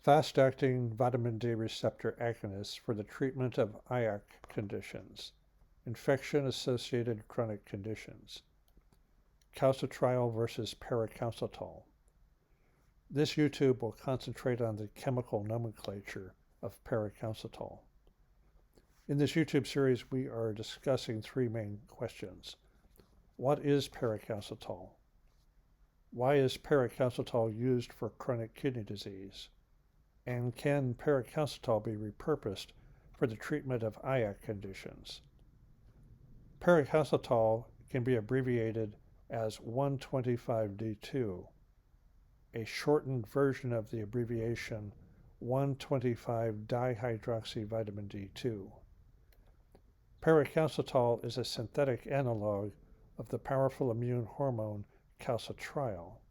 fast-acting vitamin D receptor agonists for the treatment of IAC conditions, infection-associated chronic conditions, calcitriol versus paracalcitol. This YouTube will concentrate on the chemical nomenclature of paracalcitol. In this YouTube series, we are discussing three main questions. What is paracalcitol? Why is paracalcitol used for chronic kidney disease? And can paracalcitol be repurposed for the treatment of IAC conditions? Paracalcitol can be abbreviated as 125D2, a shortened version of the abbreviation 125-dihydroxyvitamin D2. Paracalcitol is a synthetic analog of the powerful immune hormone calcitriol.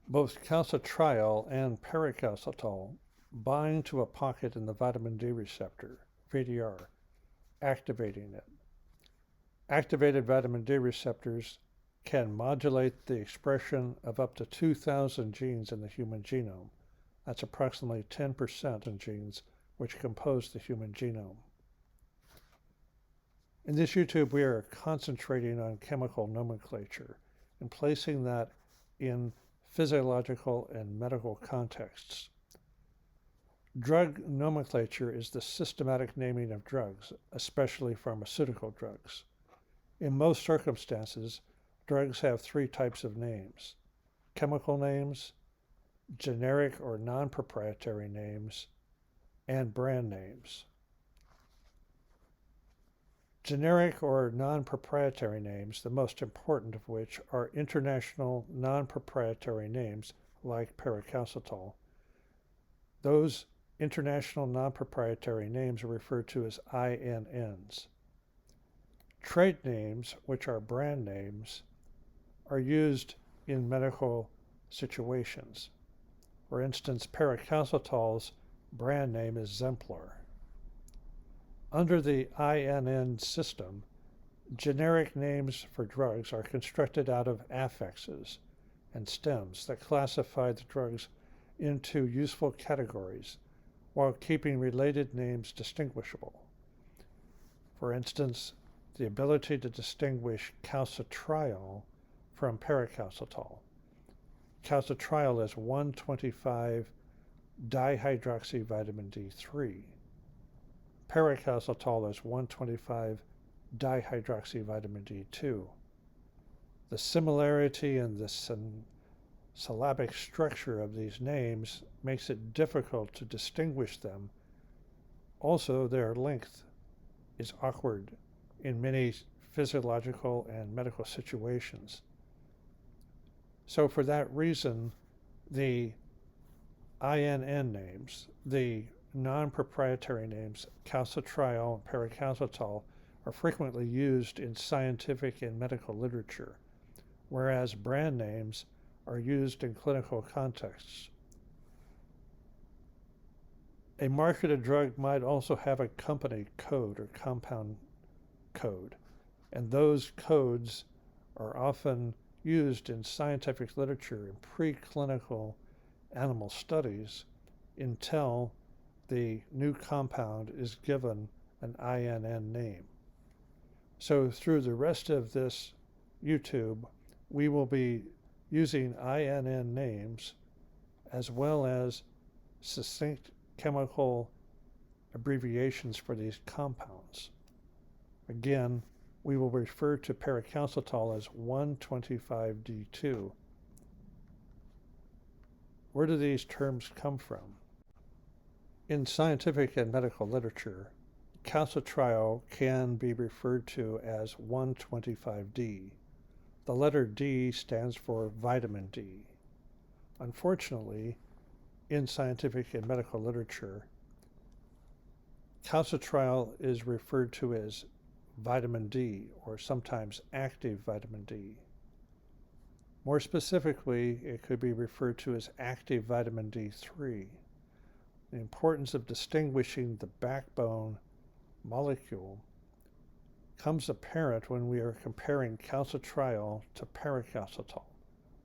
Both calcitriol and paracalcitol bind to a pocket in the vitamin D receptor, VDR, activating it. Activated vitamin D receptors can modulate the expression of up to 2,000 genes in the human genome. That's approximately 10% of genes which compose the human genome. In this YouTube, we are concentrating on chemical nomenclature and placing that in physiological and medical contexts. Drug nomenclature is the systematic naming of drugs, especially pharmaceutical drugs. In most circumstances, drugs have three types of names: chemical names, generic or non-proprietary names, and brand names. Generic or non-proprietary names, the most important of which are international non-proprietary names like paracalcitol. Those international non-proprietary names are referred to as INNs. Trade names, which are brand names, are used in medical situations. For instance, paracalcitol's brand name is Zemplar. Under the INN system, generic names for drugs are constructed out of affixes and stems that classify the drugs into useful categories while keeping related names distinguishable. For instance, the ability to distinguish calcitriol from paracalcitol. Calcitriol is 125-dihydroxyvitamin D3. Paracalcitol is 125-dihydroxyvitamin D2. The similarity in the syllabic structure of these names makes it difficult to distinguish them. Also, their length is awkward in many physiological and medical situations. So for that reason, the INN names, the non-proprietary names, calcitriol and paracalcitol, are frequently used in scientific and medical literature, whereas brand names are used in clinical contexts. A marketed drug might also have a company code or compound code, and those codes are often used in scientific literature in preclinical animal studies until the new compound is given an INN name. So through the rest of this YouTube, we will be using INN names as well as succinct chemical abbreviations for these compounds. Again, we will refer to paracalcitol as 125D2. Where do these terms come from? In scientific and medical literature, calcitriol can be referred to as 125D. The letter D stands for vitamin D. Unfortunately, in scientific and medical literature, calcitriol is referred to as vitamin D, or sometimes active vitamin D. More specifically, it could be referred to as active vitamin D3. The importance of distinguishing the backbone molecule comes apparent when we are comparing calcitriol to paracalcitol,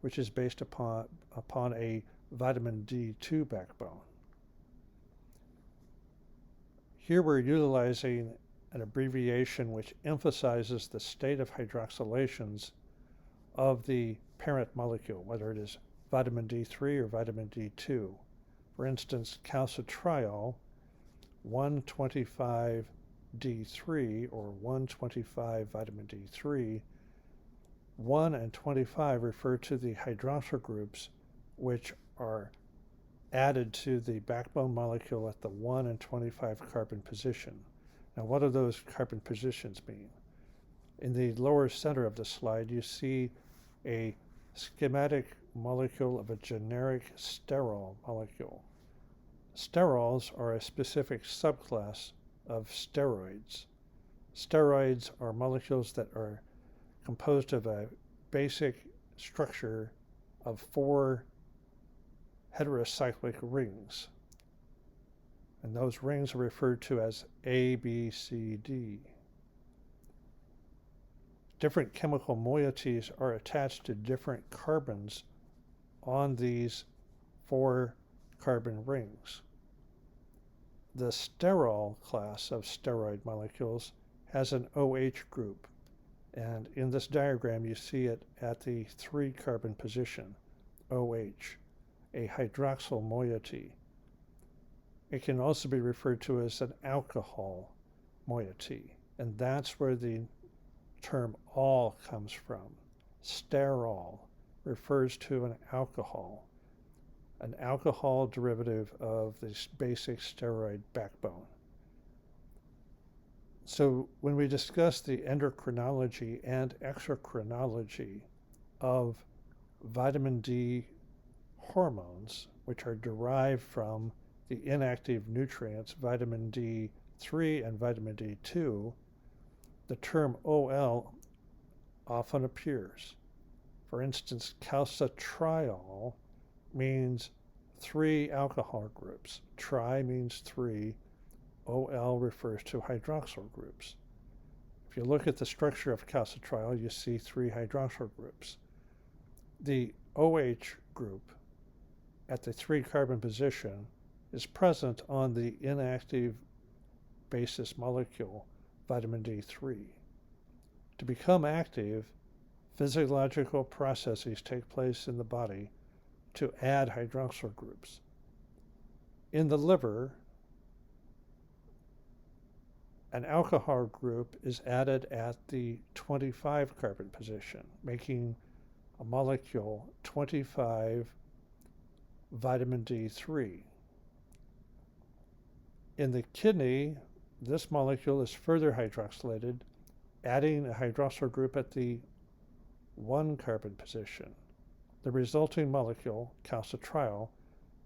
which is based upon a vitamin D2 backbone. Here we're utilizing an abbreviation which emphasizes the state of hydroxylations of the parent molecule, whether it is vitamin D3 or vitamin D2. For instance, calcitriol, 125D3 or 125 vitamin D3, 1 and 25 refer to the hydroxyl groups which are added to the backbone molecule at the 1 and 25 carbon position. Now, what do those carbon positions mean? In the lower center of the slide, you see a schematic molecule of a generic sterol molecule. Sterols are a specific subclass of steroids. Steroids are molecules that are composed of a basic structure of 4 heterocyclic rings. And those rings are referred to as A, B, C, D. Different chemical moieties are attached to different carbons on these 4 carbon rings. The sterol class of steroid molecules has an OH group, and in this diagram you see it at the 3 carbon position, OH, a hydroxyl moiety. It can also be referred to as an alcohol moiety, and that's where the term "ol" comes from. Sterol refers to an alcohol derivative of this basic steroid backbone. So when we discuss the endocrinology and exocrinology of vitamin D hormones, which are derived from the inactive nutrients vitamin D3 and vitamin D2, the term OL often appears. For instance, calcitriol means 3 alcohol groups. Tri means 3. OL refers to hydroxyl groups. If you look at the structure of calcitriol, you see 3 hydroxyl groups. The OH group at the 3 carbon position is present on the inactive basis molecule vitamin D3. To become active, physiological processes take place in the body to add hydroxyl groups. In the liver, an alcohol group is added at the 25 carbon position, making a molecule 25 vitamin D3. In the kidney, this molecule is further hydroxylated, adding a hydroxyl group at the 1 carbon position. The resulting molecule, calcitriol,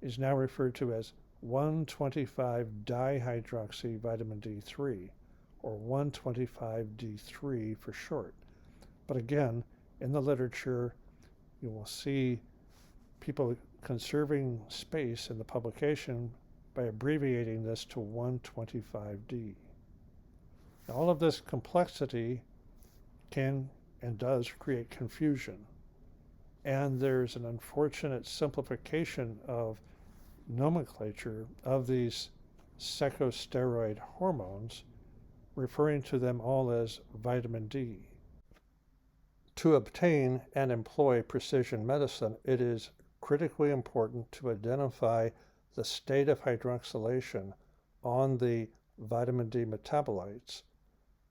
is now referred to as 125-dihydroxy vitamin D3, or 125D3 for short. But again, in the literature, you will see people conserving space in the publication by abbreviating this to 125D. Now, all of this complexity can and does create confusion. And there's an unfortunate simplification of nomenclature of these secosteroid hormones, referring to them all as vitamin D. To obtain and employ precision medicine, it is critically important to identify the state of hydroxylation on the vitamin D metabolites,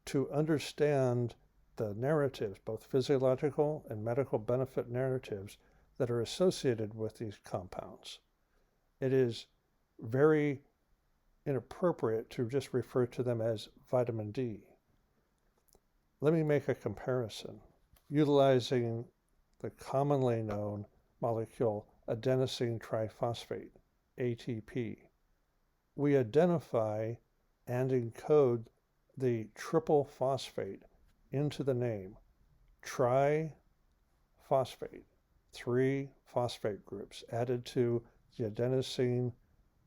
to understand the narratives, both physiological and medical benefit narratives, that are associated with these compounds. It is very inappropriate to just refer to them as vitamin D. Let me make a comparison utilizing the commonly known molecule adenosine triphosphate, ATP. We identify and encode the triple phosphate into the name, triphosphate, 3 phosphate groups added to the adenosine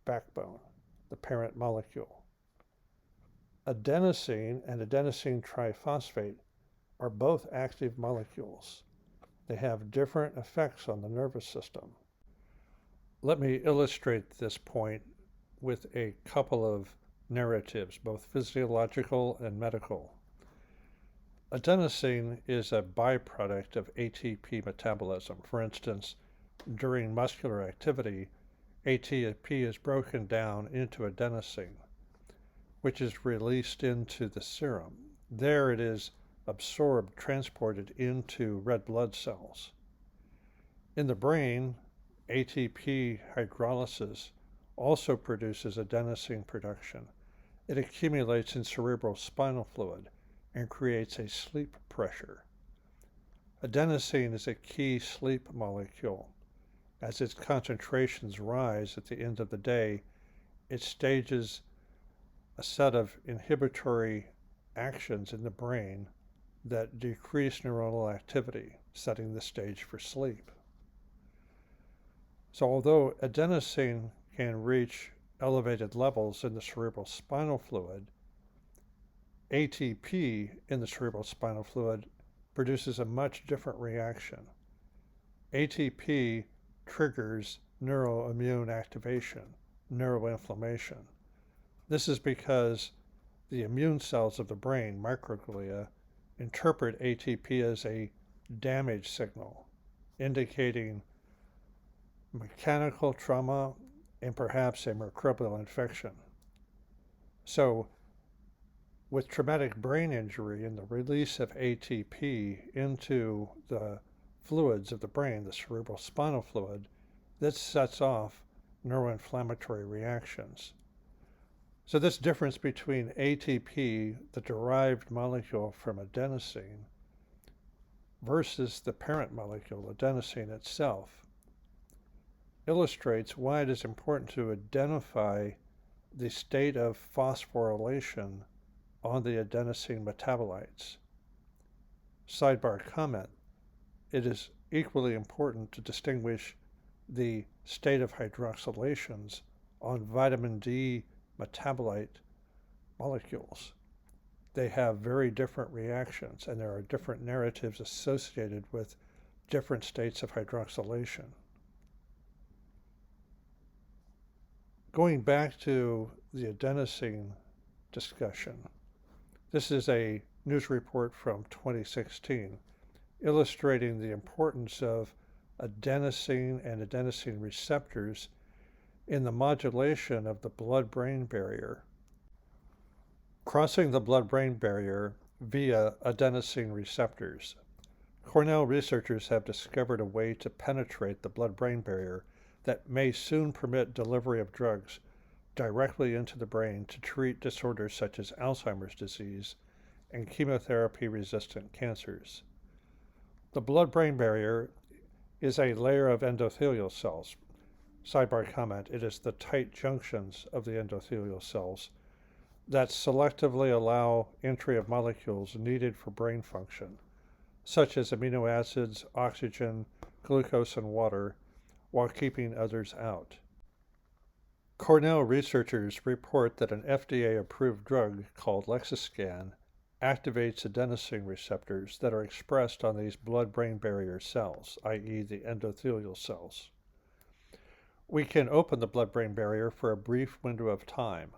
backbone, the parent molecule. Adenosine and adenosine triphosphate are both active molecules. They have different effects on the nervous system. Let me illustrate this point with a couple of narratives, both physiological and medical. Adenosine is a byproduct of ATP metabolism. For instance, during muscular activity, ATP is broken down into adenosine, which is released into the serum. There it is absorbed, transported into red blood cells. In the brain, ATP hydrolysis also produces adenosine production. It accumulates in cerebral spinal fluid and creates a sleep pressure. Adenosine is a key sleep molecule. As its concentrations rise at the end of the day, it stages a set of inhibitory actions in the brain that decrease neuronal activity, setting the stage for sleep. So although adenosine can reach elevated levels in the cerebral spinal fluid, ATP in the cerebral spinal fluid produces a much different reaction. ATP triggers neuroimmune activation, neuroinflammation. This is because the immune cells of the brain, microglia, interpret ATP as a damage signal, indicating mechanical trauma and perhaps a microbial infection. So, with traumatic brain injury and the release of ATP into the fluids of the brain, the cerebral spinal fluid, this sets off neuroinflammatory reactions. So this difference between ATP, the derived molecule from adenosine, versus the parent molecule, adenosine itself, illustrates why it is important to identify the state of phosphorylation on the adenosine metabolites. Sidebar comment: it is equally important to distinguish the state of hydroxylations on vitamin D metabolite molecules. They have very different reactions, and there are different narratives associated with different states of hydroxylation. Going back to the adenosine discussion, this is a news report from 2016 illustrating the importance of adenosine and adenosine receptors in the modulation of the blood-brain barrier. Crossing the blood-brain barrier via adenosine receptors. Cornell researchers have discovered a way to penetrate the blood-brain barrier that may soon permit delivery of drugs directly into the brain to treat disorders such as Alzheimer's disease and chemotherapy-resistant cancers. The blood-brain barrier is a layer of endothelial cells. Sidebar comment: it is the tight junctions of the endothelial cells that selectively allow entry of molecules needed for brain function, such as amino acids, oxygen, glucose, and water, while keeping others out. Cornell researchers report that an FDA-approved drug called Lexiscan activates adenosine receptors that are expressed on these blood-brain barrier cells, i.e. the endothelial cells. We can open the blood-brain barrier for a brief window of time,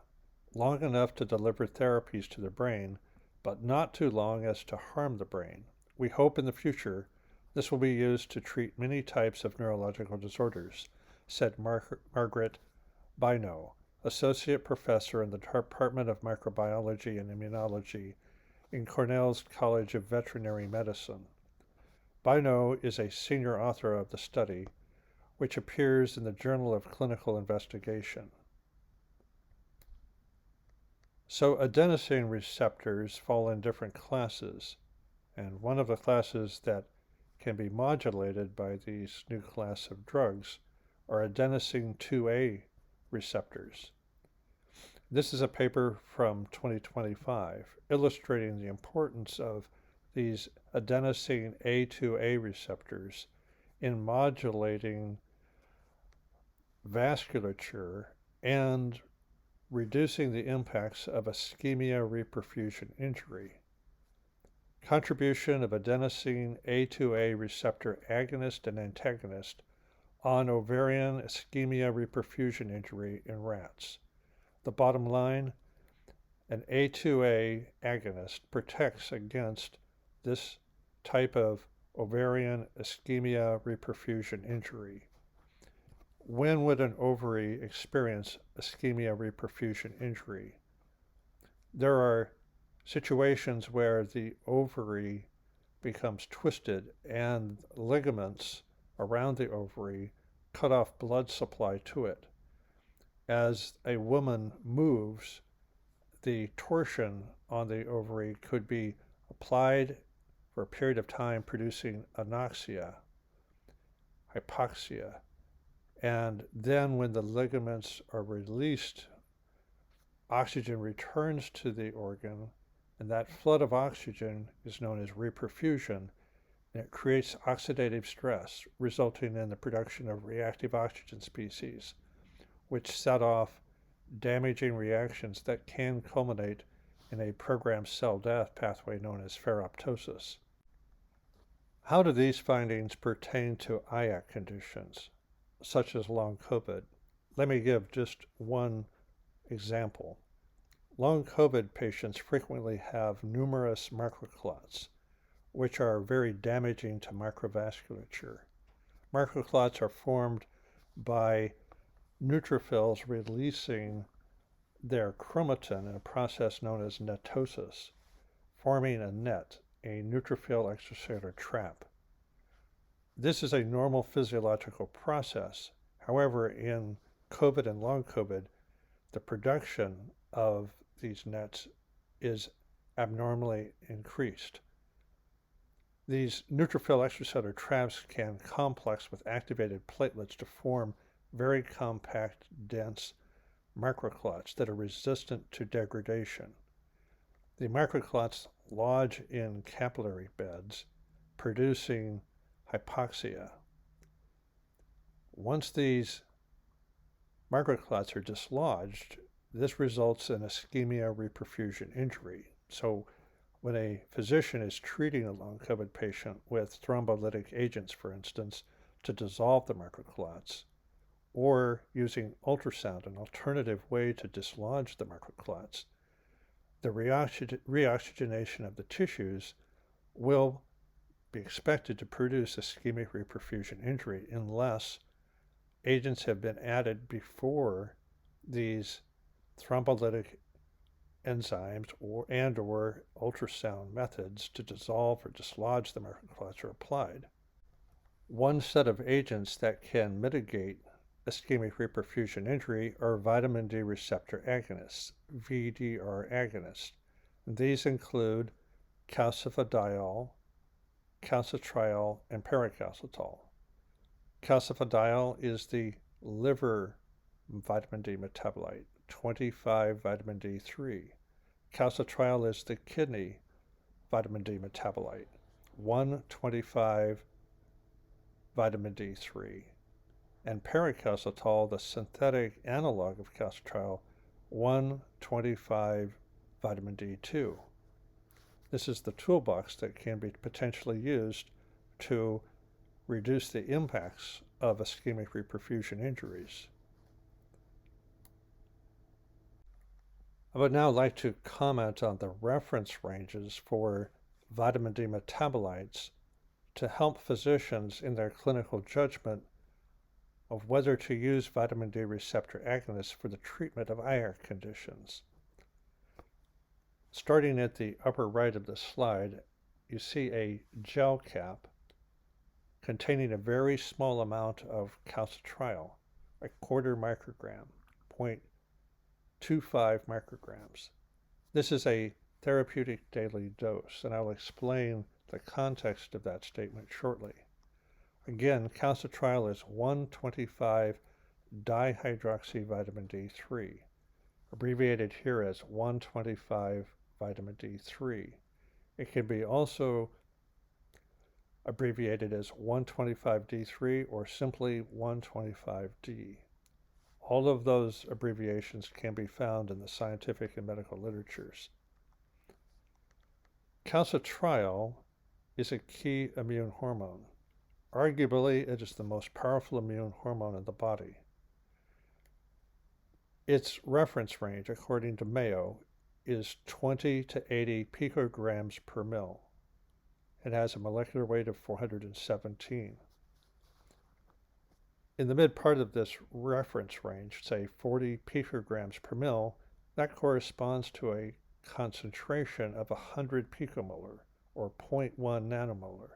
long enough to deliver therapies to the brain, but not too long as to harm the brain. We hope in the future this will be used to treat many types of neurological disorders, said Margaret Bino, Associate Professor in the Department of Microbiology and Immunology in Cornell's College of Veterinary Medicine. Bino is a senior author of the study, which appears in the Journal of Clinical Investigation. So adenosine receptors fall in different classes, and one of the classes that can be modulated by these new class of drugs are adenosine 2A receptors. This is a paper from 2025 illustrating the importance of these adenosine A2A receptors in modulating vasculature and reducing the impacts of ischemia-reperfusion injury. Contribution of adenosine A2A receptor agonist and antagonist on ovarian ischemia-reperfusion injury in rats. The bottom line, An A2A agonist protects against this type of ovarian ischemia reperfusion injury. When would an ovary experience ischemia reperfusion injury? There are situations where the ovary becomes twisted and ligaments around the ovary cut off blood supply to it. As a woman moves, the torsion on the ovary could be applied for a period of time, producing anoxia, hypoxia, and then when the ligaments are released, oxygen returns to the organ, and that flood of oxygen is known as reperfusion, and it creates oxidative stress, resulting in the production of reactive oxygen species, which set off damaging reactions that can culminate in a programmed cell death pathway known as ferroptosis. How do these findings pertain to IAC conditions, such as long COVID? Let me give just one example. Long COVID patients frequently have numerous microclots, which are very damaging to microvasculature. Microclots are formed by neutrophils releasing their chromatin in a process known as netosis, forming a net, a neutrophil extracellular trap. This is a normal physiological process. However, in COVID and long COVID, the production of these nets is abnormally increased. These neutrophil extracellular traps can complex with activated platelets to form very compact, dense microclots that are resistant to degradation. The microclots lodge in capillary beds, producing hypoxia. Once these microclots are dislodged, this results in ischemia reperfusion injury. So when a physician is treating a long COVID patient with thrombolytic agents, for instance, to dissolve the microclots, or using ultrasound, an alternative way to dislodge the microclots, the reoxygenation of the tissues will be expected to produce ischemic reperfusion injury unless agents have been added before these thrombolytic enzymes or ultrasound methods to dissolve or dislodge the microclots are applied. One set of agents that can mitigate ischemic reperfusion injury are vitamin D receptor agonists, VDR-Agonists. These include calcifediol, calcitriol, and paracalcitol. Calcifediol is the liver vitamin D metabolite, 25 vitamin D3. Calcitriol is the kidney vitamin D metabolite, 125 vitamin D3. And paracalcitol, the synthetic analog of calcitriol, 125 vitamin D2. This is the toolbox that can be potentially used to reduce the impacts of ischemic reperfusion injuries. I would now like to comment on the reference ranges for vitamin D metabolites to help physicians in their clinical judgment of whether to use vitamin D receptor agonists for the treatment of IAC conditions. Starting at the upper right of the slide, you see a gel cap containing a very small amount of calcitriol, a quarter microgram, 0.25 micrograms. This is a therapeutic daily dose, and I'll explain the context of that statement shortly. Again, calcitriol is 125 dihydroxy vitamin D3, abbreviated here as 125 vitamin D3. It can be also abbreviated as 125D3 or simply 125D. All of those abbreviations can be found in the scientific and medical literatures. Calcitriol is a key immune hormone. Arguably, it is the most powerful immune hormone in the body. Its reference range, according to Mayo, is 20 to 80 picograms per mil. It has a molecular weight of 417. In the mid part of this reference range, say 40 picograms per mil, that corresponds to a concentration of 100 picomolar, or 0.1 nanomolar.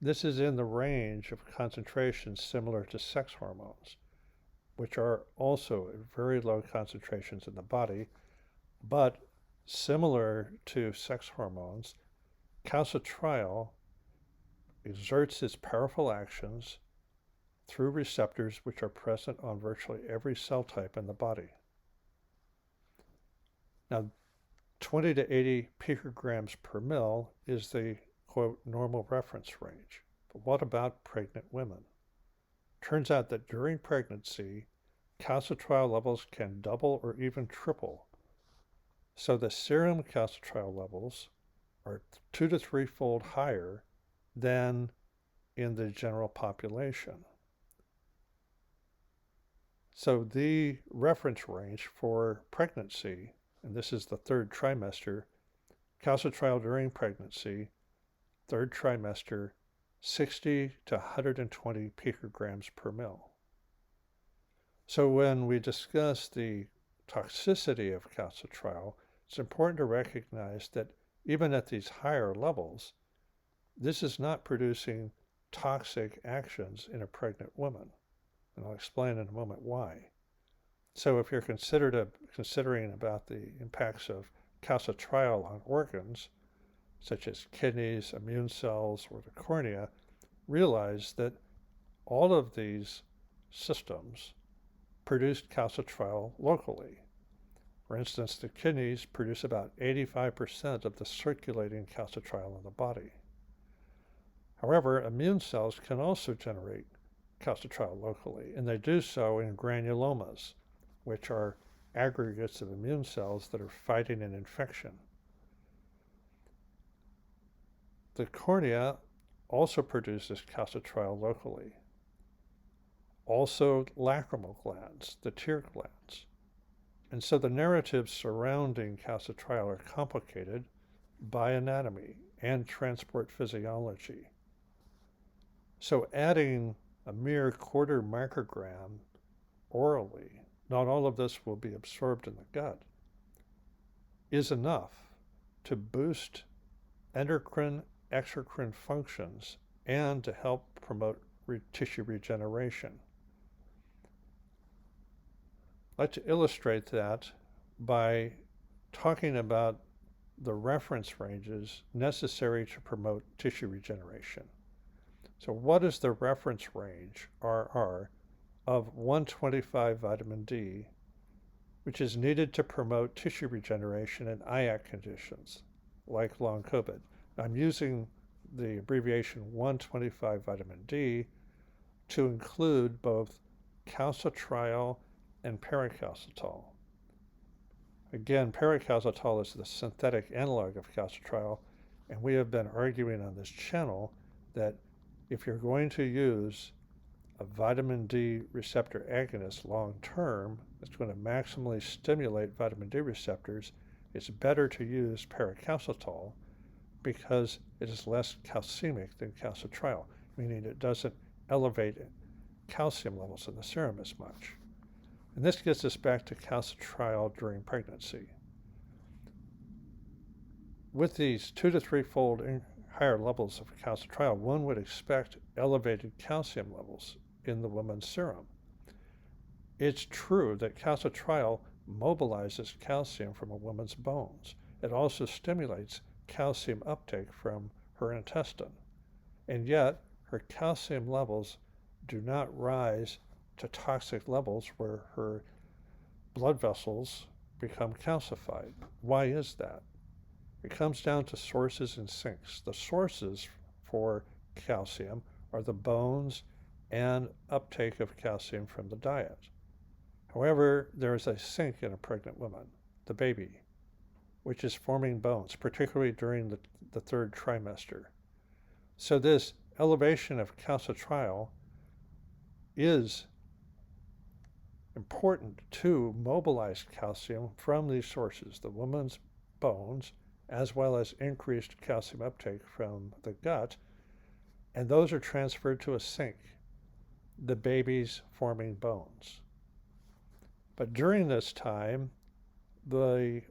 This is in the range of concentrations similar to sex hormones, which are also at very low concentrations in the body, but similar to sex hormones, calcitriol exerts its powerful actions through receptors which are present on virtually every cell type in the body. Now, 20 to 80 picograms per mil is the, quote, normal reference range. But what about pregnant women? Turns out that during pregnancy, calcitriol levels can double or even triple. So the serum calcitriol levels are 2 to 3-fold higher than in the general population. So the reference range for pregnancy, and this is the third trimester, calcitriol during pregnancy, third trimester, 60 to 120 picograms per mil. So when we discuss the toxicity of calcitriol, it's important to recognize that even at these higher levels, this is not producing toxic actions in a pregnant woman. And I'll explain in a moment why. So if you're considering about the impacts of calcitriol on organs, such as kidneys, immune cells, or the cornea, realize that all of these systems produce calcitriol locally. For instance, the kidneys produce about 85% of the circulating calcitriol in the body. However, immune cells can also generate calcitriol locally, and they do so in granulomas, which are aggregates of immune cells that are fighting an infection. The cornea also produces calcitriol locally. Also lacrimal glands, the tear glands. And so the narratives surrounding calcitriol are complicated by anatomy and transport physiology. So adding a mere quarter microgram orally, not all of this will be absorbed in the gut, is enough to boost endocrine, exocrine functions and to help promote tissue regeneration. I'd like to illustrate that by talking about the reference ranges necessary to promote tissue regeneration. So what is the reference range, RR, of 125 vitamin D, which is needed to promote tissue regeneration in IAC conditions, like long COVID? I'm using the abbreviation 125 vitamin D to include both calcitriol and paracalcitol. Again, paracalcitol is the synthetic analog of calcitriol, and we have been arguing on this channel that if you're going to use a vitamin D receptor agonist long term that's going to maximally stimulate vitamin D receptors, it's better to use paracalcitol because it is less calcemic than calcitriol, meaning it doesn't elevate calcium levels in the serum as much. And this gets us back to calcitriol during pregnancy. With these 2 to 3-fold higher levels of calcitriol, one would expect elevated calcium levels in the woman's serum. It's true that calcitriol mobilizes calcium from a woman's bones. It also stimulates calcium uptake from her intestine. And yet, her calcium levels do not rise to toxic levels where her blood vessels become calcified. Why is that? It comes down to sources and sinks. The sources for calcium are the bones and uptake of calcium from the diet. However, there is a sink in a pregnant woman, the baby, which is forming bones, particularly during the third trimester. So this elevation of calcitriol is important to mobilize calcium from these sources, the woman's bones, as well as increased calcium uptake from the gut, and those are transferred to a sink, the baby's forming bones. But during this time, the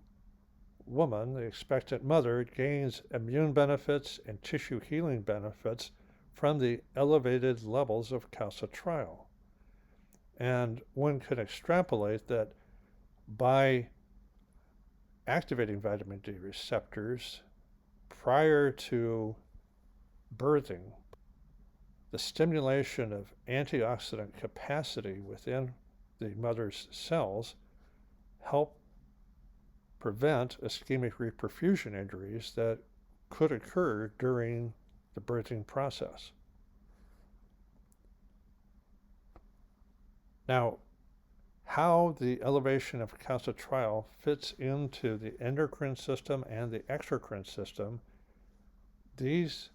woman, the expectant mother, gains immune benefits and tissue healing benefits from the elevated levels of calcitriol. And one could extrapolate that by activating vitamin D receptors prior to birthing, the stimulation of antioxidant capacity within the mother's cells help prevent ischemic reperfusion injuries that could occur during the birthing process. Now, how the elevation of calcitriol fits into the endocrine system and the exocrine system, these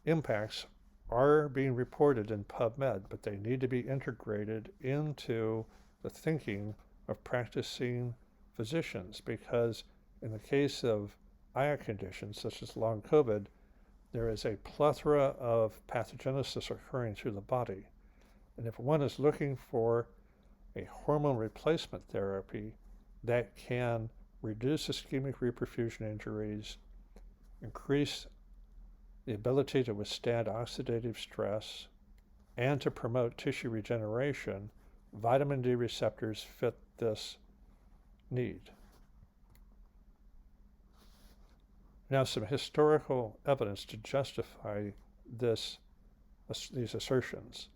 impacts are being reported in PubMed, but they need to be integrated into the thinking of practicing physicians, because in the case of IAC conditions such as long COVID, there is a plethora of pathogenesis occurring through the body. And if one is looking for a hormone replacement therapy that can reduce ischemic reperfusion injuries, increase the ability to withstand oxidative stress, and to promote tissue regeneration, vitamin D receptors fit this need. Now, some historical evidence to justify these assertions.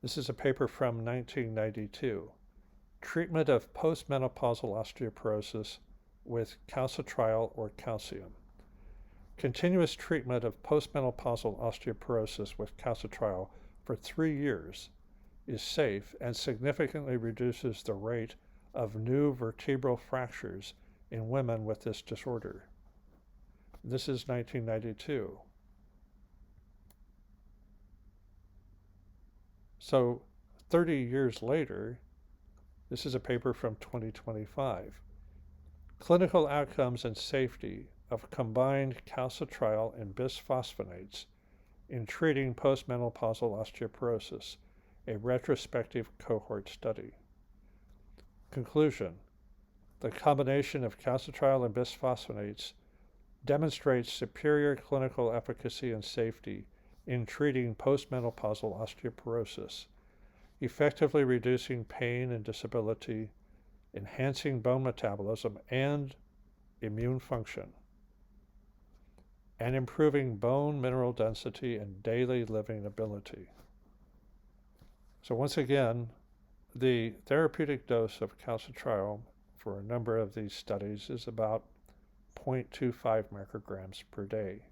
This is a paper from 1992. Treatment of postmenopausal osteoporosis with calcitriol or calcium. Continuous treatment of postmenopausal osteoporosis with calcitriol for 3 years is safe and significantly reduces the rate of new vertebral fractures in women with this disorder. This is 1992. So 30 years later, this is a paper from 2025. Clinical outcomes and safety of combined calcitriol and bisphosphonates in treating postmenopausal osteoporosis, a retrospective cohort study. Conclusion: the combination of calcitriol and bisphosphonates demonstrates superior clinical efficacy and safety in treating postmenopausal osteoporosis, effectively reducing pain and disability, enhancing bone metabolism and immune function, and improving bone mineral density and daily living ability. So once again, the therapeutic dose of calcitriol for a number of these studies is about 0.25 micrograms per day.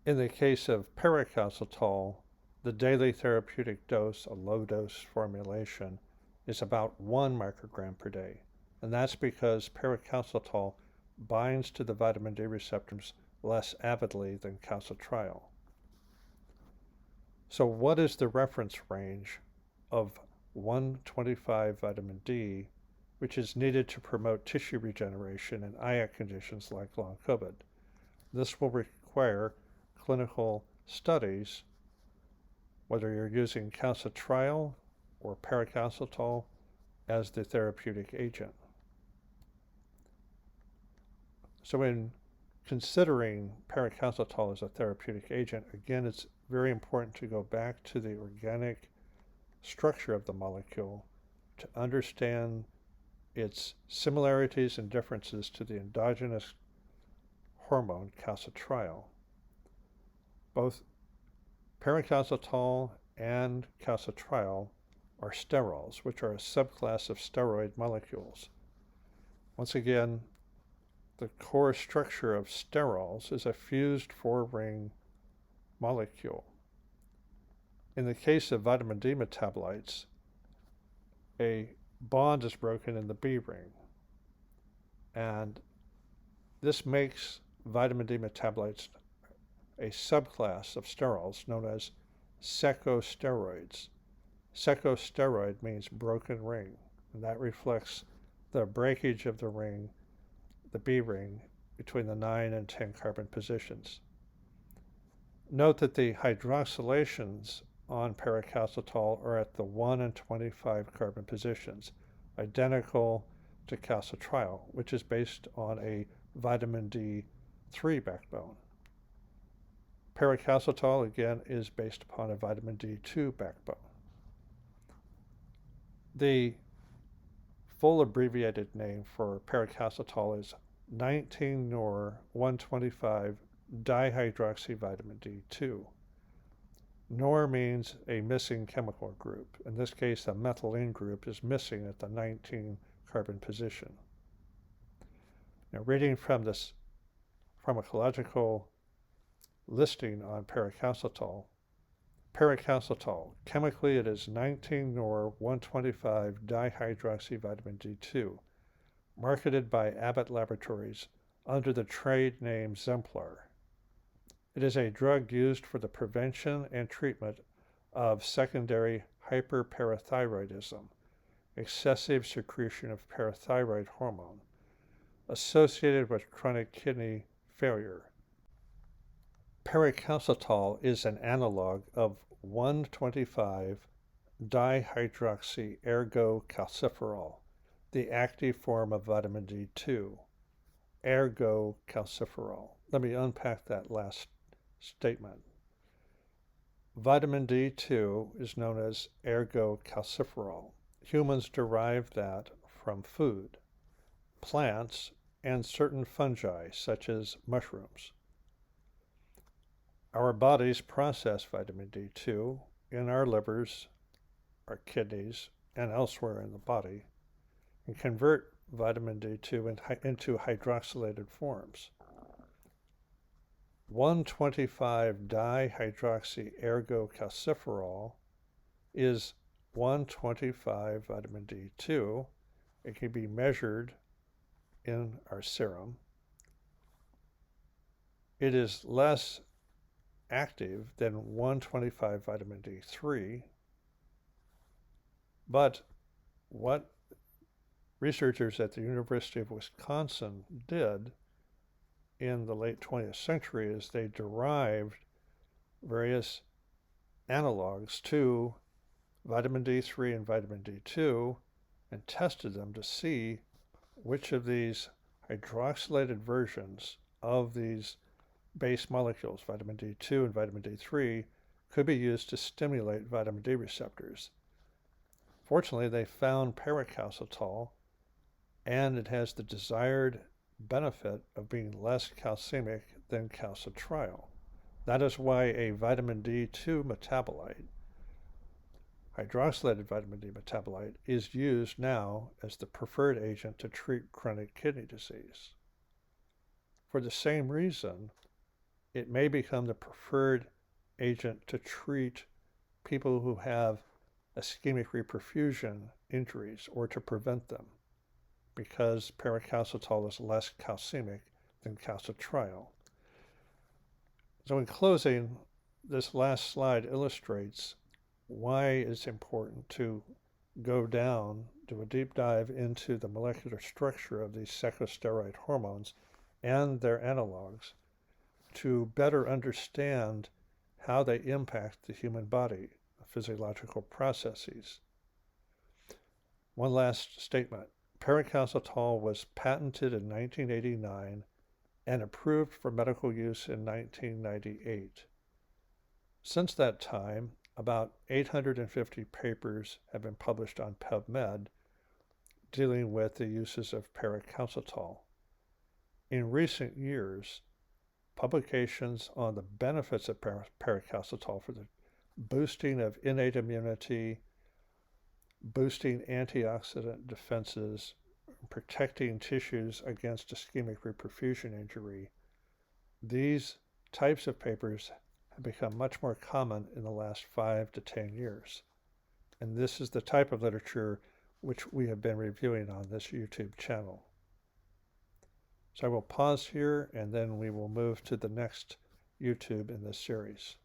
In the case of paracalcitol, the daily therapeutic dose, a low-dose formulation, is about 1 microgram per day. And that's because paracalcitol binds to the vitamin D receptors less avidly than calcitriol. So what is the reference range of 125 vitamin D, which is needed to promote tissue regeneration in IAC conditions like long COVID? This will require clinical studies, whether you're using calcitriol or paracalcitol as the therapeutic agent. So in considering paracalcitol as a therapeutic agent, again, it's very important to go back to the organic structure of the molecule to understand its similarities and differences to the endogenous hormone calcitriol. Both paracalcitol and calcitriol are sterols, which are a subclass of steroid molecules. Once again, the core structure of sterols is a fused 4-ring molecule. In the case of vitamin D metabolites, a bond is broken in the B ring, and this makes vitamin D metabolites a subclass of sterols known as secosteroids. Secosteroid means broken ring, and that reflects the breakage of the ring, the B ring, between the 9 and 10 carbon positions. Note that the hydroxylations on paracalcitol are at the 1 and 25 carbon positions, identical to calcitriol, which is based on a vitamin D3 backbone. Paracalcitol, again, is based upon a vitamin D2 backbone. The full abbreviated name for paracalcitol is 19-nor-125 dihydroxyvitamin D2. Nor means a missing chemical group. In this case, the methylene group is missing at the 19 carbon position. Now, reading from this pharmacological listing on paracalcitol, chemically it is 19-nor-125 dihydroxyvitamin D2, marketed by Abbott Laboratories under the trade name Zemplar. It is a drug used for the prevention and treatment of secondary hyperparathyroidism, excessive secretion of parathyroid hormone, associated with chronic kidney failure. Paracalcitol is an analog of 125-dihydroxy-ergocalciferol, the active form of vitamin D2, ergocalciferol. Let me unpack that last statement. Vitamin D2 is known as ergocalciferol. Humans derive that from food, plants, and certain fungi, such as mushrooms. Our bodies process vitamin D2 in our livers, our kidneys, and elsewhere in the body, and convert vitamin D2 into hydroxylated forms. 125-dihydroxy-ergocalciferol is 125 vitamin D2. It can be measured in our serum. It is less active than 125 vitamin D3, but what researchers at the University of Wisconsin did in the late 20th century is they derived various analogs to vitamin D3 and vitamin D2 and tested them to see which of these hydroxylated versions of these base molecules, vitamin D2 and vitamin D3, could be used to stimulate vitamin D receptors. Fortunately, they found paracalcitol, and it has the desired benefit of being less calcemic than calcitriol. That is why a vitamin D2 metabolite, hydroxylated vitamin D metabolite, is used now as the preferred agent to treat chronic kidney disease. For the same reason, it may become the preferred agent to treat people who have ischemic reperfusion injuries or to prevent them, because paracalcitol is less calcemic than calcitriol. So in closing, this last slide illustrates why it's important to go down, do a deep dive into the molecular structure of these secosteroid hormones and their analogs to better understand how they impact the human body, physiological processes. One last statement. Paracalcitol was patented in 1989 and approved for medical use in 1998. Since that time, about 850 papers have been published on PubMed dealing with the uses of paracalcitol. In recent years, publications on the benefits of paracalcitol for the boosting of innate immunity, boosting antioxidant defenses, protecting tissues against ischemic reperfusion injury. These types of papers have become much more common in the last 5 to 10 years. And this is the type of literature which we have been reviewing on this YouTube channel. So I will pause here and then we will move to the next YouTube in this series.